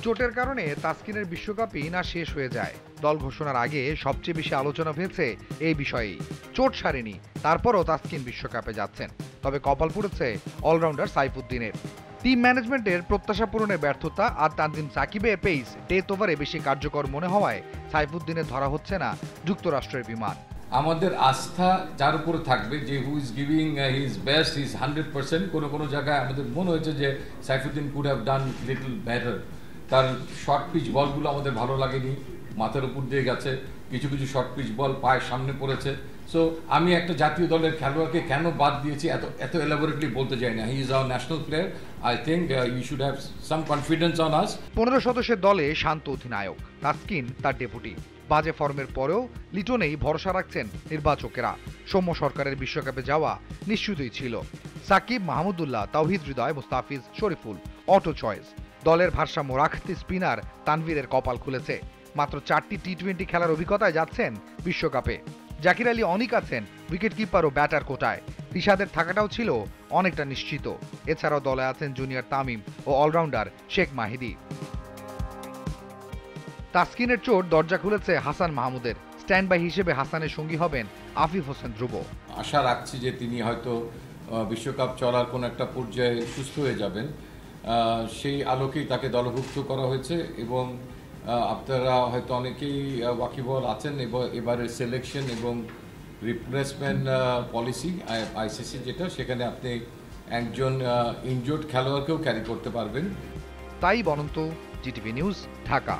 চোটের কারণে তাসকিনের বিশ্বকাপই না শেষ হয়ে যায়। দল ঘোষণার আগে সবচেয়ে বেশি আলোচনা হয়েছে এই বিষয়েই। চোট সারেনি, তারপরও তাসকিন বিশ্বকাপে যাচ্ছেন। তবে কপাল পুড়েছে অলরাউন্ডার সাইফুদ্দিনের। টিম ম্যানেজমেন্টের প্রত্যাশা পূরণের ব্যর্থতা আর তানজিম সাকিবের পেস ডেথ ওভারে বেশি কার্যকর মনে হওয়ায় সাইফুদ্দিনের ধরা হচ্ছে না যুক্তরাষ্ট্রের বিমান। আমাদের আস্থা যার উপরে থাকবে যে who is giving his best, his 100%। কোনো জায়গায় আমাদের মনে হয়েছে যে Saifuddin could have done little better. তার শর্ট পিচ বলগুলো আমাদের ভালো লাগেনি, মাথার উপর দিয়ে গেছে। কিছু শর্ট পিচ বল পায়ের সামনে পড়েছে। সো আমি একটা জাতীয় দলের খেলোয়াড়কে কেন বাদ দিয়েছি এত এলাবোরেটলি বলতে চাই না। He is our national player. I think you should have some confidence on us. 15 সদস্যের দলে শান্ত অধিনায়ক, তাসকিন তার ডেপুটি। বাজে ফর্মের পরেও লিটনেই ভরসা রাখছেন নির্বাচকেরা। সৌম্য সরকারের বিশ্বকাপে যাওয়া নিশ্চিতই ছিল। Shakib, Mahmudullah, Towhid Hridoy, Mustafiz, Shariful auto choice. দলের ভারসাম্য রাখতে স্পিনার তানভীরের কপাল খুলেছে। মাত্র 4টি টি-20 খেলার অভিজ্ঞতায় যাচ্ছেন বিশ্বকাপে। জাকির আলী অনিক আছেন উইকেট কিপার ও ব্যাটার কোটায়। রিশাদের থাকাটাও ছিল অনেকটা নিশ্চিত। এছাড়াও দলে আছেন জুনিয়র তামিম ও অলরাউন্ডার শেখ মাহিদি। তাসকিনের চোট দরজা খুলেছে হাসান মাহমুদের। স্ট্যান্ড বাই হিসেবে হাসানের সঙ্গী হবেন আফিফ হোসেন ধ্রুব। আশা রাখছি যে তিনি হয়তো বিশ্বকাপ চলার কোনো একটা পর্যায়ে সুস্থ হয়ে যাবেন। সেই আলোকেই তাকে দলভুক্ত করা হয়েছে এবং আপনারা হয়তো অনেকেই ওয়াকিবল আছেন এবং এবারের সিলেকশন এবং রিপ্লেসমেন্ট পলিসি আইসিসি যেটা, সেখানে আপনি একজন ইনজুর্ড খেলোয়াড়কেও ক্যারি করতে পারবেন। তাই বরন্ত জিটিভি নিউজ, ঢাকা।